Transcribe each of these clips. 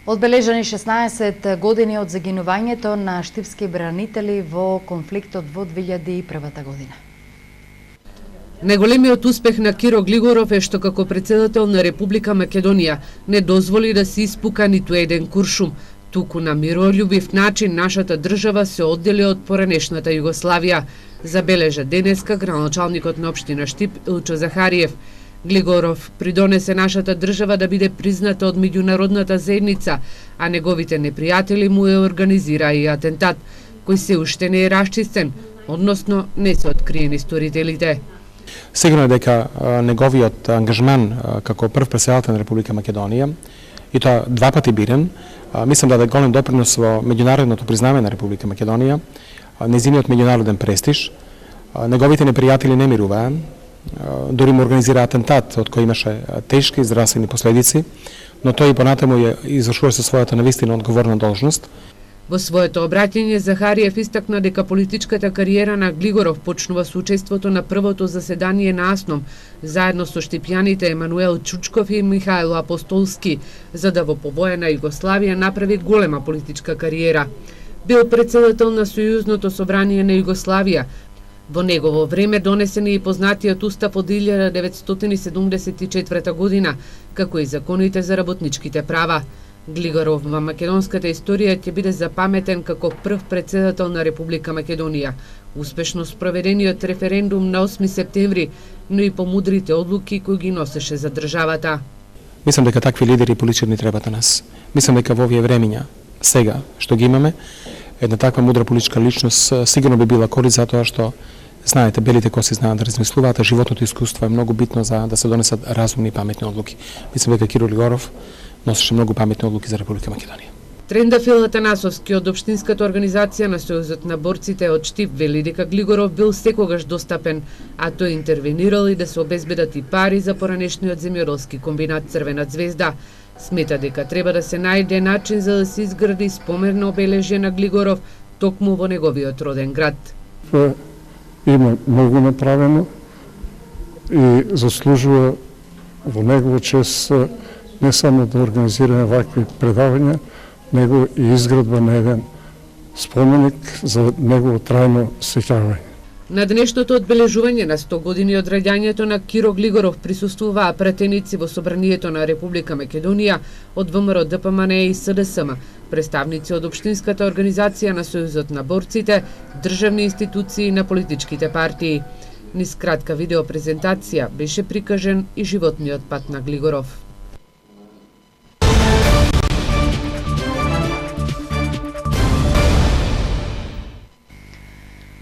Одбележани 16 години од загинувањето на штипски бранители во конфликтот во 2001 година. Најголемиот успех на Киро Глигоров е што како председател на Република Македонија не дозволи да се испука ниту еден куршум, туку на миролюбив начин нашата држава се оддели од поранешната Југославија, забележа денеска градоначалникот на општина Штип Илчо Захариев. Глигоров придонесе нашата држава да биде призната од меѓународната заедница, а неговите непријатели му е организираа и атентат, кој се уште не е расчистен, односно не се откриени сторителите. Сигурно е дека неговиот ангажман како прв председател на Република Македонија, и тоа два пати бирен, мислам да даде голем допринос во меѓународното признавање на Република Македонија, незиниот меѓународен престиж. Неговите непријатели не мируваа, дори му организира атентат од кој имаше тешки здравствени последици, но тој и понатаму ја извршува со својата навистина одговорна должност. Во своето обраќање Захариев истакна дека политичката кариера на Глигоров почнува со учеството на првото заседание на АСНОМ, заедно со штипјаните Емануел Чучков и Михајло Апостолски, за да во повоена Југославија направи голема политичка кариера. Бил председател на Сојузното собрание на Југославија. Во негово време донесен и познатиот устав од 1974 година, како и законите за работничките права. Глигоров во македонската историја ќе биде запаметен како прв председател на Република Македонија, успешно спроведениот референдум на 8 септември, но и по мудрите одлуки кои ги носеше за државата. Мислам дека такви лидери и политичари требаат на нас. Мислам дека во овие времиња, сега што ги имаме, една таква мудра политичка личност сигурно би била корис за тоа што знаете, белите коси знаат да размислуваат, а животното искуство е многу битно за да се донесат разумни и паметни одлуки. Мислам дека Киро Глигоров носеше многу паметни одлуки за Република Македонија. Трендафил Атанасовски од Општинската организација на Сојузот на борците од Штип вели дека Глигоров бил секогаш достапен, а тој интервенирал и да се обезбедат и пари за поранешниот земјоделски комбинат Црвена ѕвезда. Смета дека треба да се најде начин за да се изгради споменно обележје на Глигоров токму во неговиот роден град. Има многу направено и заслужува во негово чест не само да организираме вакви предавања, него и изградба на еден споменик за негово трајно сеќавање. На денешното одбележување на 100 години од раѓањето на Киро Глигоров присуствуваа пратеници во Собранието на Република Македонија од ВМРО ДПМН и СДСМ, представници од Општинската организација на Сојузот на борците, државни институции на политичките партии. Низ кратка видеопрезентација беше прикажен и животниот пат на Глигоров.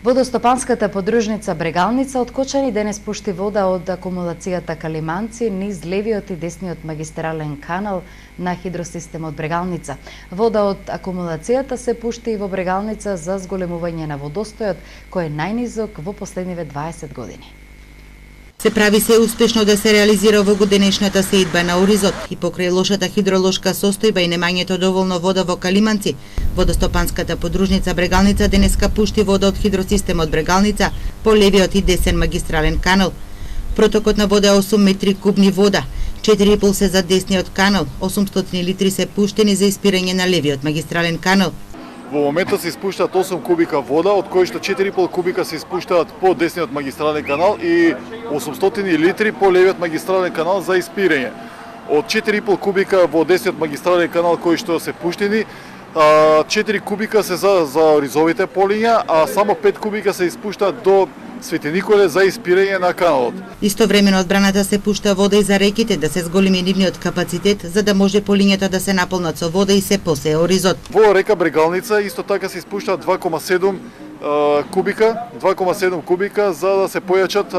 Водостопанската подружница Брегалница од Кочани денес пушти вода од акумулацијата Калиманци низ левиот и десниот магистрален канал на хидросистемот Брегалница. Вода од акумулацијата се пушти и во Брегалница за зголемување на водостојот, кој е најнизок во последниве 20 години. Се прави се успешно да се реализира во годинешната сеидба на оризот и покрај лошата хидролошка состојба и немањето доволно вода во Калиманци, водостопанската подружница Брегалница денеска пушти вода од хидросистемот Брегалница по левиот и десен магистрален канал. Протокот на вода е 8 метри кубни вода, 4,5 се за десниот канал, 800 литри се пуштени за испирање на левиот магистрален канал. Во моментот се испуштаат 8 кубика вода, од кои што 4,5 кубика се испуштаат по десниот магистрален канал и 800 литри по левиот магистрален канал за испирање. Од 4,5 кубика во десниот магистрален канал кои што се пуштени, 4 кубика се за оризовите полиња, а само 5 кубика се испуштаат до Свети Николе за испирање на каналот. Истовремено одбраната се пушта вода и за реките да се зголеми нивниот капацитет за да може полињата да се наполнат со вода и се посее оризот. Во река Брегалница исто така се испуштаат 2,7 кубика за да се појачат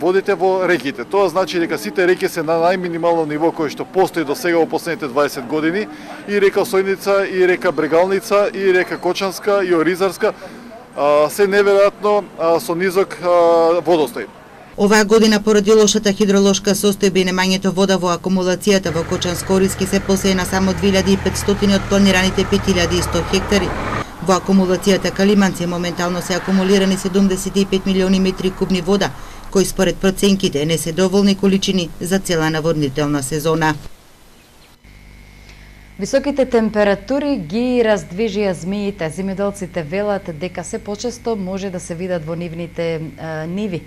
водите во реките. Тоа значи дека сите реки се на најминимално ниво кое што постои до сега во последните 20 години, и река Сојница, и река Брегалница, и река Кочанска, и Оризарска се неверојатно со низок водостој. Оваа година поради лошата хидролошка состојба и немањето вода во акумулацијата во Кочанско-Ориски се посее на само 2500 од планираните 5100 хектари. Во акумулацијата Калиманци моментално се акумулирани 75 милиони метри кубни вода, кои според проценките не се доволни количини за цела наводнителна сезона. Високите температури ги раздвижија змиите. Земјоделците велат дека се почесто може да се видат во нивните ниви.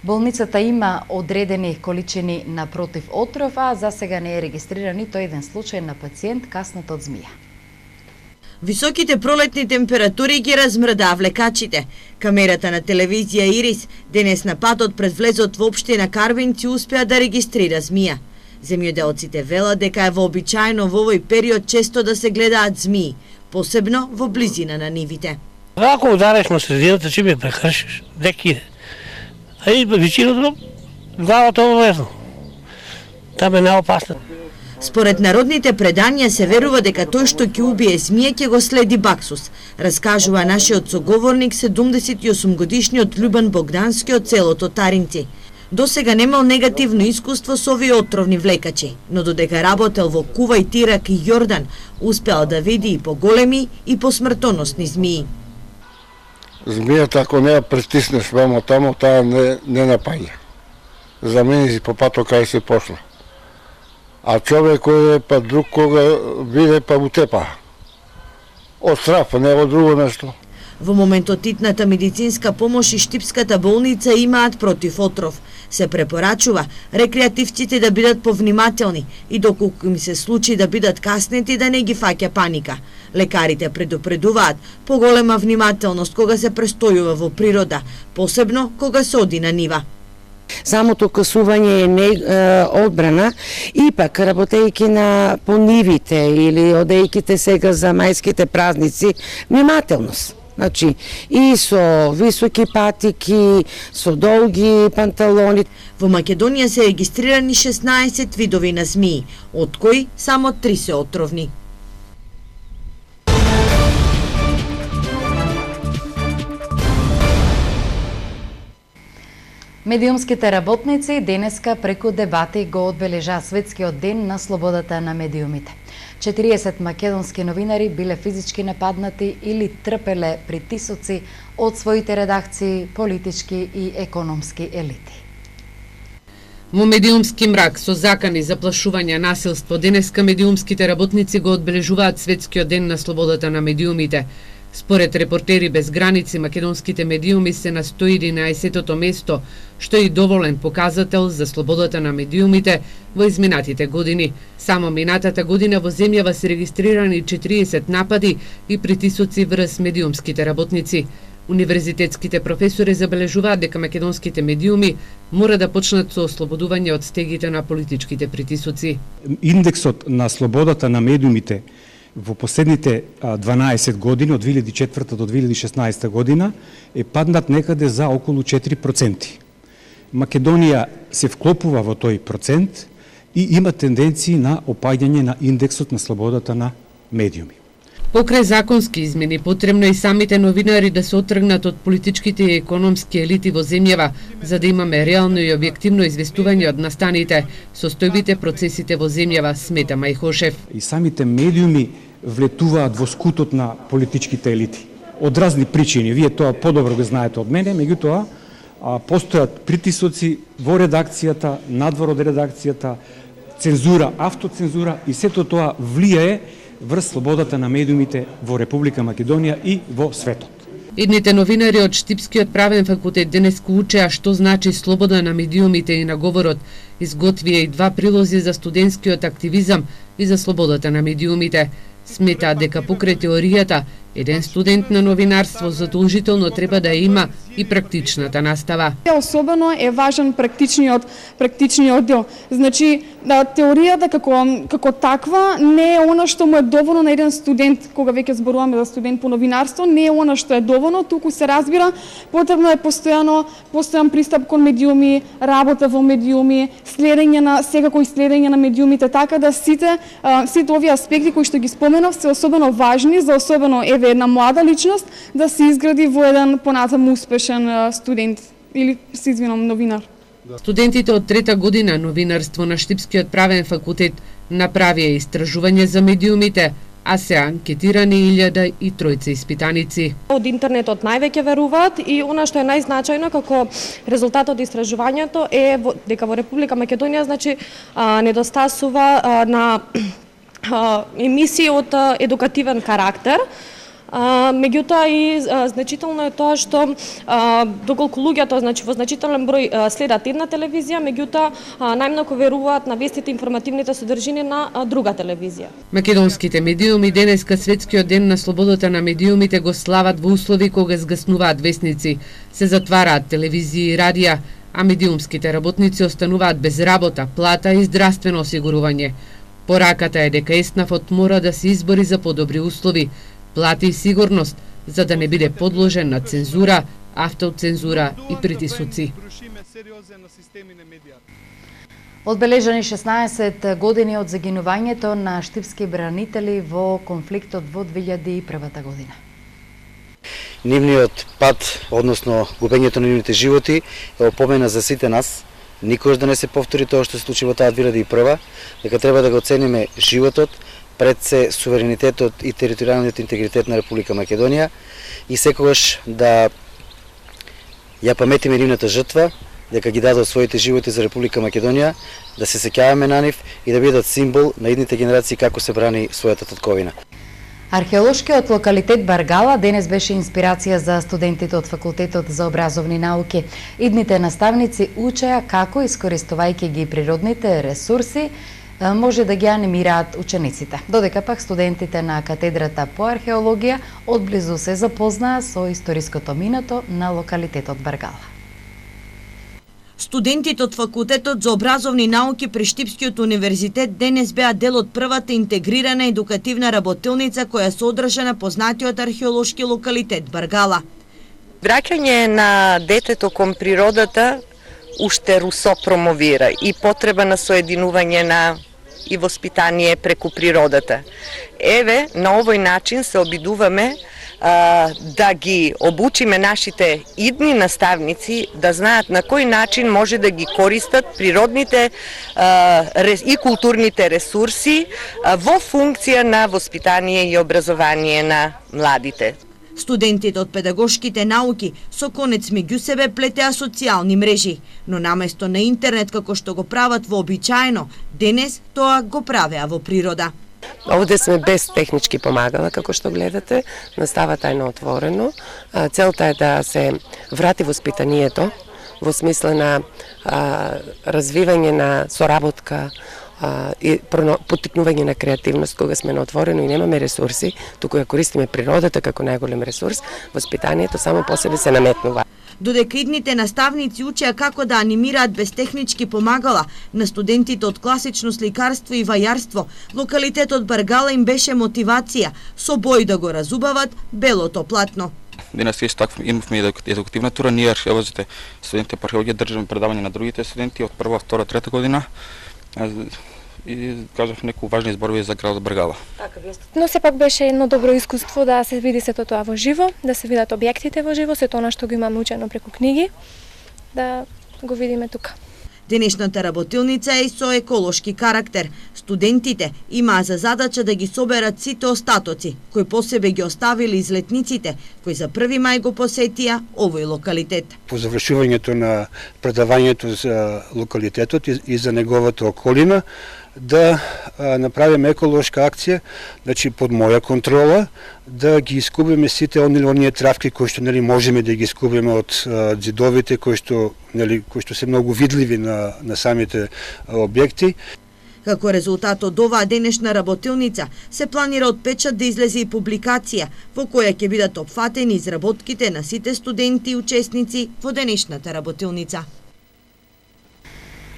Болницата има одредени количини на противотров, а за сега не е регистриран нито еден случај на пациент каснат од змија. Високите пролетни температури ги размрдаа влекачите. Камерата на телевизија Ирис денес на патот пред влезот во општина Карвинци успеа да регистрира змија. Земјоделците велат дека е вообичаено во овој период често да се гледаат змии, посебно во близина на нивите. Ако удариш на средината, че ме прекршиш, дек иде. А и висиното, главата овојно. Там е наопасно. Според народните предања се верува дека тој што ќе убие змија ќе го следи Баксус, раскажува нашиот соговорник 78-годишниот Љубан Богдански од селото Таринци. До сега немал негативно искуство со овие отровни влекачи, но додека работел во Кувај, Тирак и Јордан, успеал да види и поголеми и посмртоносни змии. Змијата ако не ја притиснеш вамо тамо, таа не напаѓа. За мене си по пато кај се пошла. А човек кој е па друг кога виде па утепа. Од страф, не од друго нешто. Во моментот итната медицинска помош и Штипската болница имаат противотров. Се препорачува рекреативците да бидат повнимателни и доколку им се случи да бидат каснети да не ги фаќа паника. Лекарите предупредуваат поголема внимателност кога се престојува во природа, посебно кога се оди на нива. Самото касување е одбрана и пак работејќи на по нивите или одејќите сега за мајските празници, внимателност. Значи, и со високи патики, со долги панталони. Во Македонија се регистрирани 16 видови на змии, од кои само 3 се отровни. Медиумските работници денеска преку дебати го одбележаа Светскиот ден на слободата на медиумите. 40 македонски новинари биле физички нападнати или трпеле притисоци од своите редакции, политички и економски елити. Во медиумски мрак со закани, заплашување, насилство, денеска медиумските работници го одбележуваат Светскиот ден на слободата на медиумите. Според Репортери без граници, македонските медиуми се на 111-тото место, што е и доволен показател за слободата на медиумите во изминатите години. Само минатата година во земјава се регистрирани 40 напади и притисоци врз медиумските работници. Универзитетските професори забележуваат дека македонските медиуми мора да почнат со ослободување од стегите на политичките притисоци. Индексот на слободата на медиумите во последните 12 години, од 2004 до 2016 година, е паднат некаде за околу 4%. Македонија се вклопува во тој процент и има тенденции на опаѓање на индексот на слободата на медиуми. Покрај законски измени, потребно и самите новинари да се отргнат од политичките и економски елити во земјава, за да имаме реално и објективно известување од настаните, состојбите, процесите во земјава, смета Мајхошев. И самите медиуми влетуваат во скутот на политичките елити. Од разни причини, вие тоа подобро го знаете од мене, меѓутоа постојат притисоци во редакцијата, надвор од редакцијата, цензура, автоцензура и сето тоа влијае врз слободата на медиумите во Република Македонија и во светот. Едните новинари од Штипскиот правен факултет денес учеа што значи слобода на медиумите и на говорот. Изготвија и 2 прилози за студентскиот активизам и за слободата на медиумите. Сметаат дека покрај теоријата, еден студент на новинарство задолжително треба да има и практичната настава. Особено е важен практичниот дел. Значи, теоријата како таква не е она што му е доволно на еден студент, кога веќе зборуваме за студент по новинарство, не е она што е доволно, туку се разбира, потребно е постојан пристап кон медиуми, работа во медиуми, секако и следење на медиумите, така да сите овие аспекти кои што ги споменав се особено важни за особено една млада личност да се изгради во еден понатаму успешен студент или новинар. Студентите од 3-та година новинарство на Штипскиот правен факултет направија истражување за медиумите, а се анкетирани 1003 испитаници. Од интернетот највеќе веруваат и она што е најзначајно како резултат од истражувањето е дека во Република Македонија недостасува на емисии од едукативен карактер. Меѓутоа и значително е тоа што доколку луѓето во значителен број следат една телевизија, меѓутоа најмногу веруваат на вестите и информативните содржини на друга телевизија. Македонските медиуми денеска светскиот ден на слободата на медиумите го слават во услови кога згаснуваат вестници, се затвараат телевизии и радија, а медиумските работници остануваат без работа, плата и здравствено осигурување. Пораката е дека ЕСНАФ мора да се избори за подобри услови, плати и сигурност, за да не биде подложен на цензура, автоцензура и притисоци. Одбележани 16 години од загинувањето на штипски бранители во конфликтот во 2001 година. Нивниот пат, односно губењето на нивните животи, е опомена за сите нас, никош да не се повтори тоа што се случи во таа 2001, дека треба да го оцениме животот, пред се суверенитетот и територијалниот интегритет на Република Македонија и секогаш да ја паметиме нивната жртва, дека ги дадоа своите животи за Република Македонија, да се сеќаваме на нив и да бидат символ на идните генерации како се брани својата татковина. Археолошкиот локалитет Баргала денес беше инспирација за студентите од Факултетот за образовни науки. Идните наставници учеа како, искористувајќи ги природните ресурси, може да ги анимираат учениците. Додека пак студентите на катедрата по археологија одблизу се запознаа со историското минато на локалитетот Баргала. Студентите од Факултетот за образовни науки при Штипскиот универзитет денес беа дел од првата интегрирана едукативна работилница која се одржа на познатиот археолошки локалитет Баргала. Враќање на детето кон природата уште Русо промовира и потреба на соединување на и воспитание преку природата. Еве, на овој начин се обидуваме да ги обучиме нашите идни наставници да знаат на кој начин може да ги користат природните и културните ресурси во функција на воспитание и образование на младите. Студентите од педагошките науки со конец меѓу себе плетеа социјални мрежи, но наместо на интернет како што го прават вообичаено, денес тоа го правеа во природа. Овде сме без технички помагала, како што гледате, наставата е на отворено. Целта е да се врати воспитанието во смисла на развивање на соработка и поттикнување на креативност кога сме на отворено и немаме ресурси, туку ја користиме природата како најголем ресурс, воспитанието само по себе се наметнува. Додека идните наставници учеа како да анимираат без технички помагала на студентите од класично сликарство и вајарство, локалитетот Баргала им беше мотивација со бој да го разубават белото платно. Денес исто така имавме едукативна тура, ние археолозите, студентите по археологија држаме предавање на другите студенти од прва, втора, трета година. И кажав некои важни зборови за градот Баргала. Но сепак беше едно добро искуство да се види сето тоа во живо, да се видат објектите во живо, сето она што го имаме учено преку книги, да го видиме тука. Денешната работилница е со еколошки карактер. Студентите имаа за задача да ги соберат сите остатоци, кои по себе ги оставили излетниците, кои за 1 мај го посетија овој локалитет. По завршувањето на предавањето за локалитетот и за неговата околина, да направиме еколошка акција, значи под моја контрола, да ги искубиме сите оние травки кои што можеме да ги искубиме од ѕидовите кои што се многу видливи на самите објекти. Како резултат од оваа денешна работилница се планира од печат да излезе и публикација во која ќе бидат опфатени изработките на сите студенти и учесници во денешната работилница.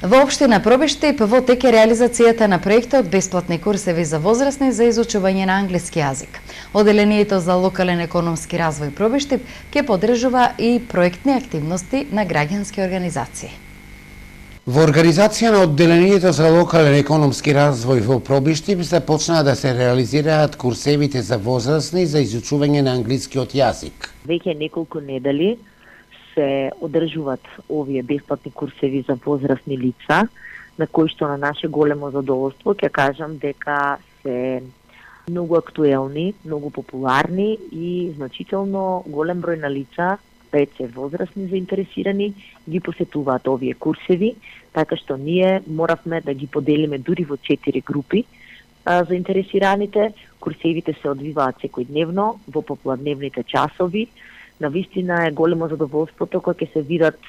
Во општина Пробиштип во тек е реализацијата на проектот бесплатни курсеви за возрастни за изучување на англиски јазик. Оделението за локален економски развој Пробиштип ќе поддржува и проектни активности на граѓански организации. Во организација на Одделението за локален економски развој во Пробиштип започнаа да се реализираат курсевите за возрастни за изучување на англискиот јазик. Веќе неколку недели се одржуваат овие бесплатни курсеви за возрастни лица, на кои што на наше големо задоволство ќе кажам дека се многу актуелни, многу популарни и значително голем број на лица, рече возрастни заинтересирани, ги посетуваат овие курсеви, така што ние моравме да ги поделиме дури во 4 групи, заинтересираните. Курсевите се одвиваат секојдневно во попладневните часови. Навистина е големо задоволството кога ќе се видат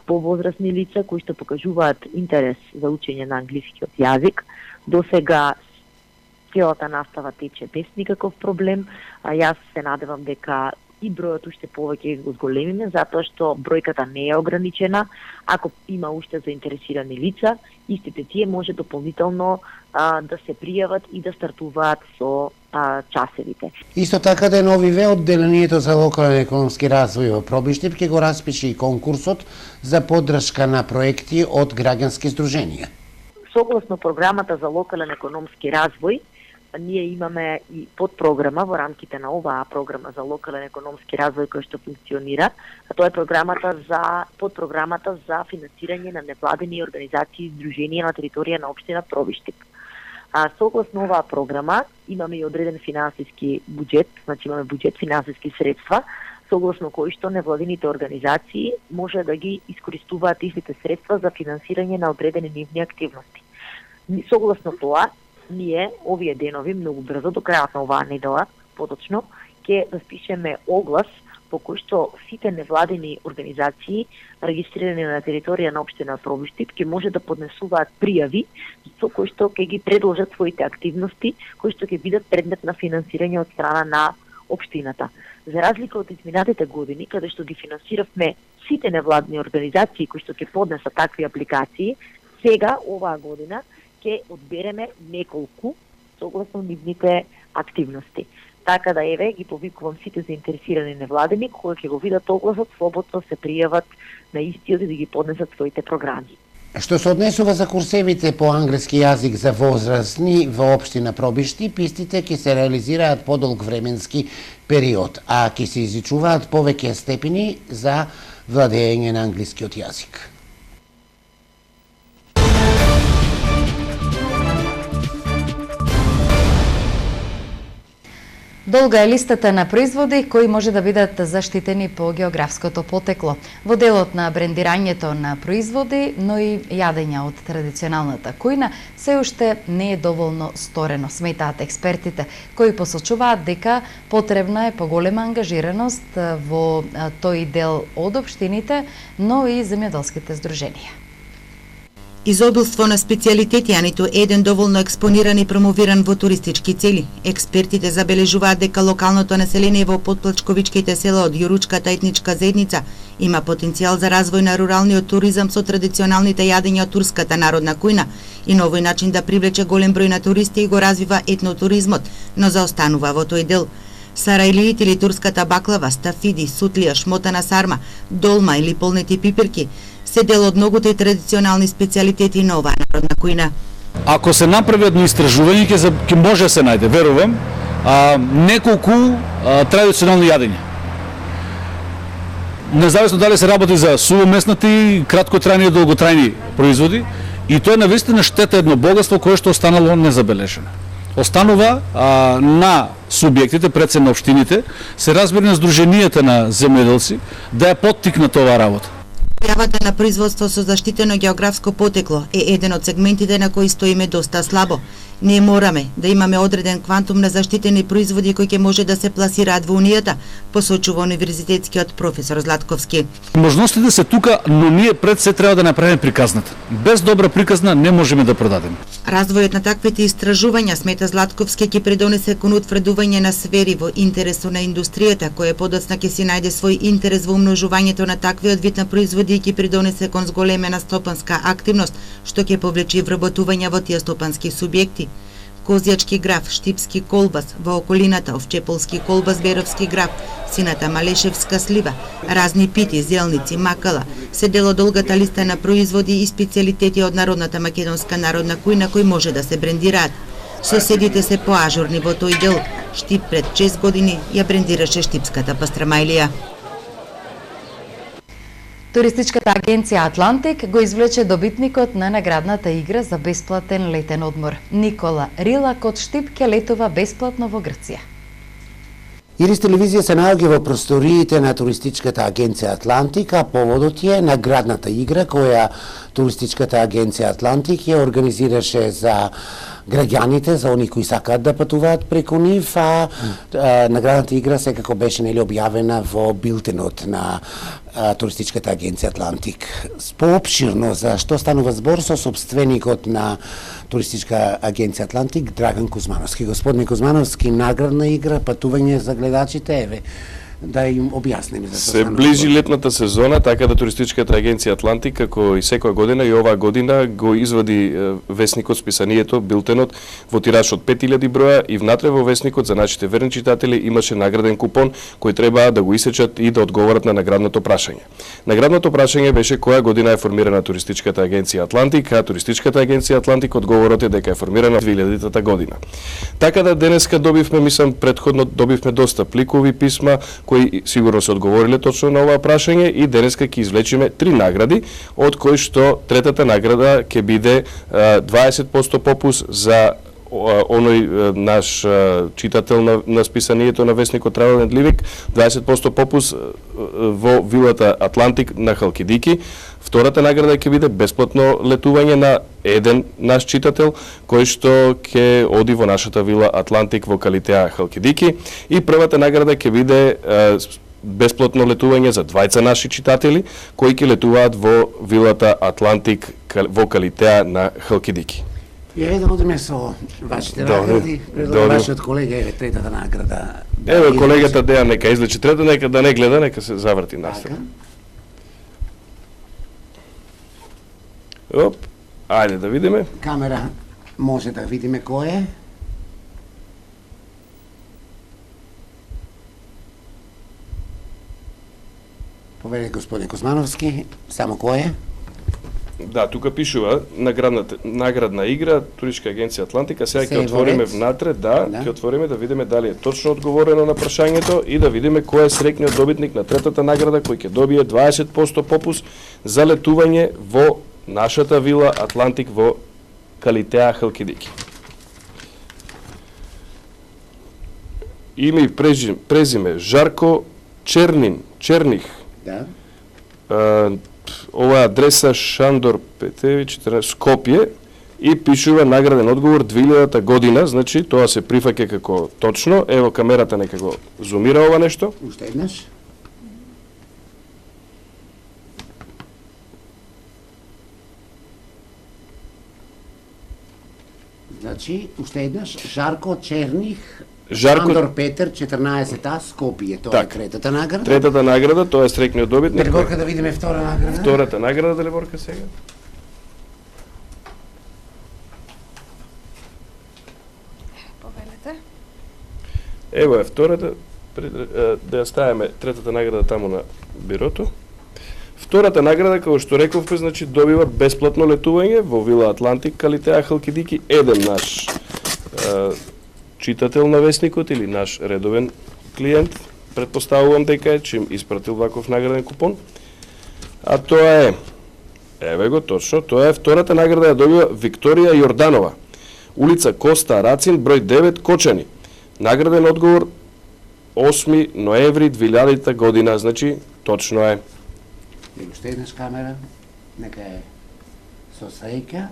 повозрасни лица кои што покажуваат интерес за учење на англискиот јазик. Досега целата настава тече без никаков проблем. Јас се надевам дека и бројот уште повеќе го зголемиме, затоа што бројката не е ограничена. Ако има уште заинтересирани лица, истите тие може дополнително да се пријават и да стартуваат со часевите. Исто така деновиве одделението за локален економски развој во Пробиштип ќе го распише и конкурсот за поддршка на проекти од граѓански здруженија. Согласно програмата за локален економски развој, ние имаме и подпрограма во рамките на оваа програма за локален економски развој која што функционира, а тоа е подпрограмата за финансирање на невладени организации и здруженија на територија на општина Пробиштип. Согласно оваа програма имаме и одреден финансиски буџет, значи имаме буџет финансиски средства, согласно кои што невладените организации може да ги искористуваат истите средства за финансирање на одредени нивни активности. Согласно тоа, ние овие денови многу брзо до крајот на оваа недела, поточно, ќе распишеме оглас по кој што сите невладени организации регистрирани на територија на општина Пробиштип ќе може да поднесуваат пријави со кои што ќе ги предложат своите активности кои што ќе бидат предмет на финансирање од страна на општината. За разлика од изминатите години, каде што ги финансиравме сите невладени организации кои што ќе поднесат такви апликации, сега оваа година ќе одбереме неколку согласно нивните активности. Така да еве ги повикувам сите заинтересирани невладени кои ќе го видат огласот, слободно се пријават на истиот и да ги поднесат своите програми. Што се однесува за курсевите по англиски јазик за возрастни во општина Пробиштип, истите ќе се реализираат подолг временски период, а ќе се изучуваат повеќе степени за владење на англискиот јазик. Долга е листата на производи кои може да бидат заштитени по географското потекло. Во делот на брендирањето на производи, но и јадења од традиционалната кујна, се уште не е доволно сторено, сметаат експертите, кои посочуваат дека потребна е поголема ангажираност во тој дел од општините, но и земјоделските здруженија. Изобилство на специјалитети, а ниту еден доволно експониран и промовиран во туристички цели. Експертите забележуваат дека локалното население во потплачковичките села од Јуручката етничка заедница има потенцијал за развој на руралниот туризам со традиционалните јадења од турската народна кујна и на овој начин да привлече голем број на туристи и го развива етнотуризмот, но заостанува во тој дел. Сарајлиит или турската баклава, стафиди, сутлија, шмотана сарма, долма или полнети пипирки се дел од многуте традиционални специјалитети на оваа народна кујна. Ако се направи едно истражување, ќе може да се најде, верувам, неколку традиционални јадења. Независно дали се работи за сувомеснати, краткотрајни и долготрајни производи, и тоа е навистина штета едно богатство кое што останало незабележено. Останува на субјектите, пред се на општините, се разбира на здруженијата на земјоделци, да ја поттикнат оваа работа. Појавата на производство со заштитено географско потекло е еден од сегментите на кои стоиме доста слабо. Не мораме да имаме одреден квантум на заштитени производи кои ќе може да се пласираат во Унијата, посочува универзитетскиот професор Златковски. Можностите се тука, но ние пред се треба да направиме приказната. Без добра приказна не можеме да продадеме. Развојот на таквите истражувања, смета Златковски, ќе придонесе кон утврдување на сфери во интересу на индустријата, која подоцна ќе си најде свој интерес во умножувањето на таквиот вид на производи и ќе придонесе кон зголемена стопанска активност, што ќе повлечи вработување во тие стопански субјекти. Козјачки граф, Штипски колбас, во околината Овчеполски колбас, Беровски граф, Сината Малешевска слива, разни пити, зелници, макала, се дел од долгата листа на производи и специјалитети од народната македонска народна кујна кои може да се брендираат. Соседите се поажурни во тој дел. Штип пред 6 години ја брендираше штипската пастрамајлија. Туристичката агенција Атлантик го извлече добитникот на наградната игра за бесплатен летен одмор. Никола Рилак од Штип ќе летува бесплатно во Грција. Ирис телевизија се наоѓа во просториите на туристичката агенција Атлантик, а поводот е наградната игра која туристичката агенција Атлантик ја организираше за граѓаните, за они кои сакаат да патуваат преку нив, наградната игра секако беше објавена во билтенот на туристичката агенција Атлантик. Поопширно за што станува збор со сопственикот на туристичка агенција Атлантик Драган Кузмановски. Господине Кузмановски, наградна игра, патување за гледачите, еве, да им објасниме за се ближи летната сезона, така да туристичката агенција Атлантик, како и секоја година и оваа година, го извади весникот, списанието, билтенот во тираж од 5000 броја и внатре во весникот за нашите верни читатели имаше награден купон кој требаа да го исечат и да одговорат на наградното прашање. Наградното прашање беше која година е формирана туристичката агенција Атлантик, а туристичката агенција Атлантик одговорот е дека е формирана 2000-та година. Така да денеска добивме, мислам, претходно добивме доста пликови писма кои сигурно се одговориле точно на оваа прашање и денеска ќе извлечиме 3 награди, од кои што третата награда ќе биде 20% попус за оној наш читател на списанието на весникот Travel and Living, 20% попус во вилата Атлантик на Халкидики. Втората награда ќе биде бесплатно летување на еден наш читател кој што ќе оди во нашата вила Атлантик во Калитеа Халкидики и првата награда ќе биде бесплатно летување за двајца наши читатели кои ќе летуваат во вилата Атлантик во Калитеа на Халкидики. И еве да одиме со вашите награди, вашиот колега, еве третата награда. Еве колегата Дејан нека излечи трета, нека да не гледа, нека се заврти настапа. Оп, ајде да видиме. Камера, може да видиме кој е. Поведе господин Кузмановски, само кој е? Да, тука пишува наградна игра, туристичка агенција Атлантика. Сега ќе отвориме внатре, ќе отвориме да видиме дали е точно одговорено на прашањето и да видиме кој е среќниот добитник на третата награда кој ќе добие 20% попус за летување во нашата вила Атлантик во Калитеа Халкидики. Име и презиме Жарко Черних. Да. Ова адреса Шандор Петевич, Скопје и пишува награден одговор 2000-та година, значи тоа се прифаќа како точно. Ево камерата нека го зумира ова нешто. Уште еднаш. Значи, уште еднаш, Жарко Черних, Шандор Петер, 14-та, Скопје, тоа е третата награда. Третата награда, тоа е среќниот добитник. Далиборка да видиме втора награда. Втората награда, Далиборка сега. Повелете. Ево е втората, да ја ставиме третата награда таму на бирото. Втората награда, како што рековме, значи добива бесплатно летување во вила Атлантик, Калитеа Халкидики, еден наш читател на весникот или наш редовен клиент, предпоставувам дека е, чим испратил ваков награден купон. А тоа е, еве го точно, тоа е втората награда ја добива Викторија Јорданова, улица Коста Рацин, број 9, Кочани. Награден одговор 8 ноември 2000 година, значи точно е. И уште еднаш камера, нека е со среќа.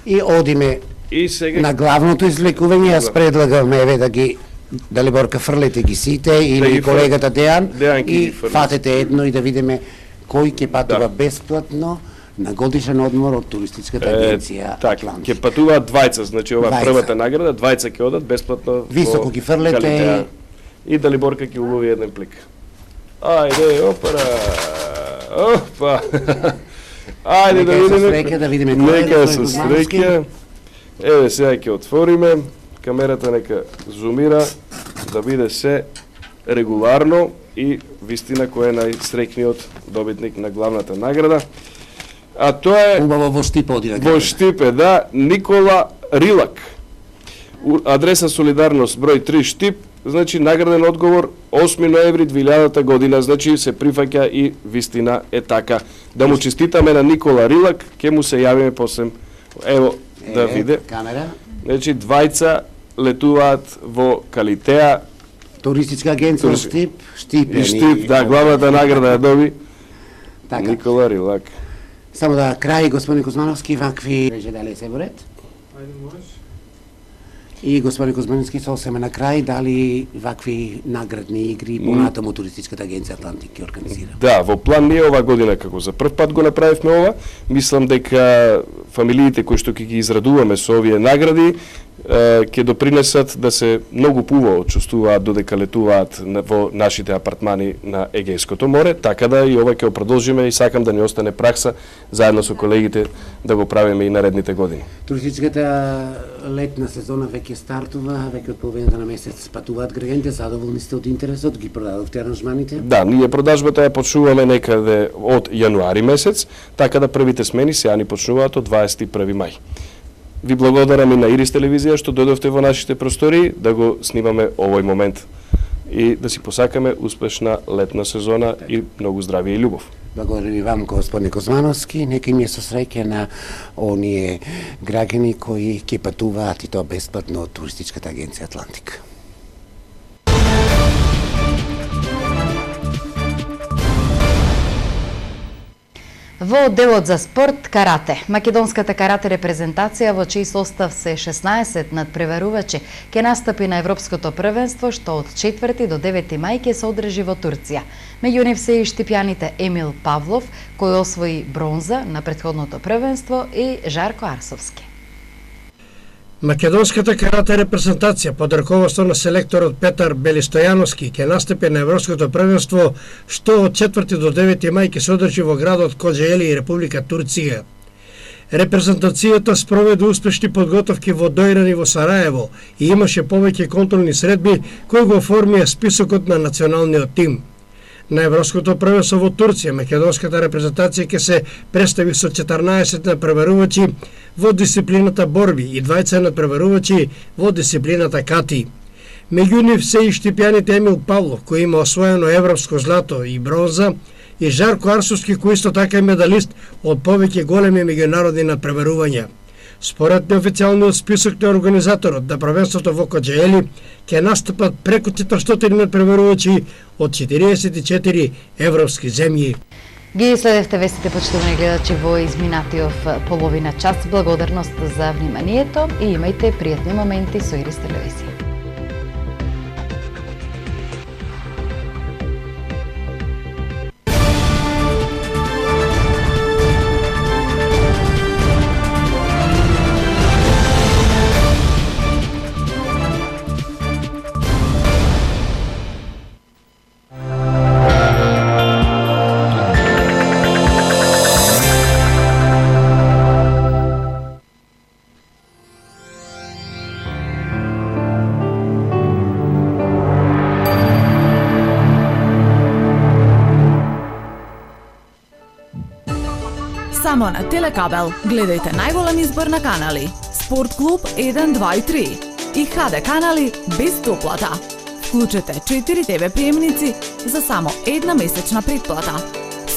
И одиме на главното извлекување. Јас предлагам еве да ги Далиборка фрлете ги сите или колегата Дејан и фатете едно и да видиме кој ќе патува бесплатно на годишен одмор од туристичката агенција Атлантик. Ќе патуваат двајца, значи ова првата награда, двајца ќе одат бесплатно. Високо ги фрлете и Далиборка ќе улови еден плик. Ајде, опара. Опа. Ајде да видиме кој е. Нека со среќа. Еве сега ќе отвориме. Камерата нека зумира да биде се регуларно и вистина кој е најсреќниот добитник на главната награда. А тоа е убаво во Штипе оди. Во Штипе, да, Никола Рилак. Адреса Солидарност број 3 Штип, значи награден одговор 8 ноември 2000 година, значи се прифаќа и вистина е така. Да му честитаме на Никола Рилак, ќе му се јавиме после. Ево да виде. Камера. Значи двајца летуваат во Калитеа Туристичка агенција Штип, И Штип, да, главната награда ја доби Никола Рилак. Само да крај, господин Кузмановски, вакви реже дали се во ред? Ајде, можеш. И господин Кузмановски, сосеме на крај, дали вакви наградни игри понатаму туристичката агенција Атлантик ќе организира? Да, во план ние ова година, како за прв пат го направивме ова, мислам дека фамилиите кои што ќе ги израдуваме со овие награди, ќе допринесат да се многу поубаво чувствуваат додека летуваат во нашите апартмани на Егејското море, така да и ова ќе го продолжиме и сакам да ни остане пракса заедно со колегите да го правиме и наредните години. Туристичката летна сезона веќе стартува, веќе од половината на месец патуваат граѓаните, задоволни сте од интересот, ги продадовте аранжманите? Да, ние продажбата ја почнуваме некаде од јануари месец, така да првите смени сега ни почнуваат од 21 мај. Ви благодарам и на Ирис телевизија што дојдовте во нашите простори да го снимаме овој момент и да си посакаме успешна летна сезона и многу здравје и љубов. Благодарам и вам, господин Кузмановски. Нека им е со среќа на оние граѓани кои ќе патуваат и тоа бесплатно од туристичката агенција Атлантик. Во делот за спорт, карате. Македонската карате репрезентација, во чиј состав се 16 надпреварувачи, ќе настапи на Европското првенство, што од 4 до 9 мај ќе се одржи во Турција. Меѓу нив се и штипјаните Емил Павлов, кој освои бронза на претходното првенство, и Жарко Арсовски. Македонската карате репрезентација под раководство на селекторот Петар Белистојановски ќе настапи на Европското првенство, што од 4 до 9 мај ќе се одржи во градот Коджаели и Република Турција. Репрезентацијата спроведе успешни подготовки во Дојран и во Сараево и имаше повеќе контролни средби кои го оформија списокот на националниот тим. На Европското првенство во Турција, македонската репрезентација ќе се представи со 14 надпреварувачи во дисциплината борби и 20 надпреварувачи во дисциплината кати. Меѓу нив се и штипјаните Емил Павлов, кој има освоено европско злато и бронза, и Жарко Арсовски, кој исто така е медалист од повеќе големи меѓународни надпреварувања. Според неофицијалниот список на организаторот на првенството во Коджаели ќе настапат преку 400 надпреварувачи од 44 европски земји. Ги следевте вестите, почитувани гледачи, во изминатиот половина час. Благодарност за вниманието и имајте пријатни моменти со Ирис телевизија. Само на Телекабел гледајте најголем избор на канали, Спорт клуб 1, 2 и 3 и ХД канали без доплата. Вклучете 4 ТВ приемници за само една месечна предплата.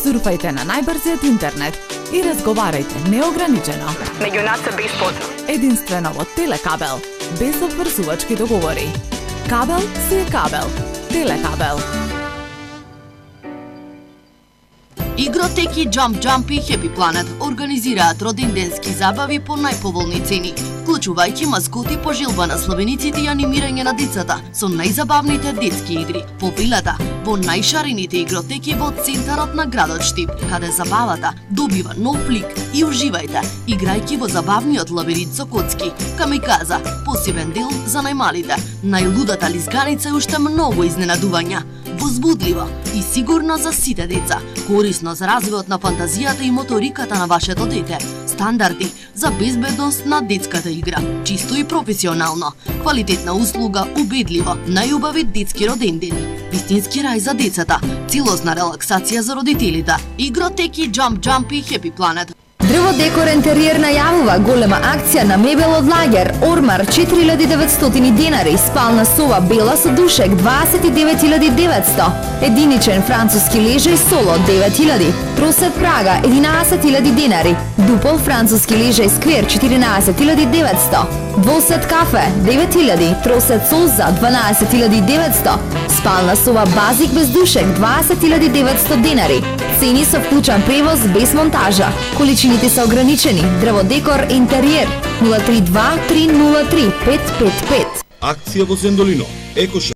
Сурфајте на најбрзиот интернет и разговарајте неограничено. Меѓу нас е бесплатно. Единствено во Телекабел, без обврзувачки договори. Кабел си е кабел. Телекабел. Игротеки Jump и Happy Planet организираат роденденски забави по најповолни цени, вклучувајќи маскоти по желба на славениците и анимирање на децата со најзабавните детски игри по вилата во најшарените игротеки во центарот на градот Штип, каде забавата добива нов лик и уживајте играјќи во забавниот лабиринт со коцки. Камиказа, посебен дел за најмалите, најлудата лизганица и уште многу изненадувања. Возбудлива и сигурна за сите деца, корисно за развојот на фантазијата и моториката на вашето дете. Стандарди за безбедност на детската игра, чисто и професионално. Квалитетна услуга, убедливо, најубави детски родендени. Вистински рај за децата, целосна релаксација за родителите. Игротеки Jump и Happy Planet. Дрводекор интериер најавува голема акција на мебел од лагер, ормар 4900 денари, спална соба бела со душек 29900, единичен француски лежај соло 9000, тросет прага 11000 денари, дупол француски лежај сквер 14900, двосет кафе 9000, тросет солза 12900, спална соба базик без душек 20900 денари. Цени со вклучен превоз без монтажа. Количините се ограничени. Дрводекор интериер 032 303 555. Акција во Сендолино. Екош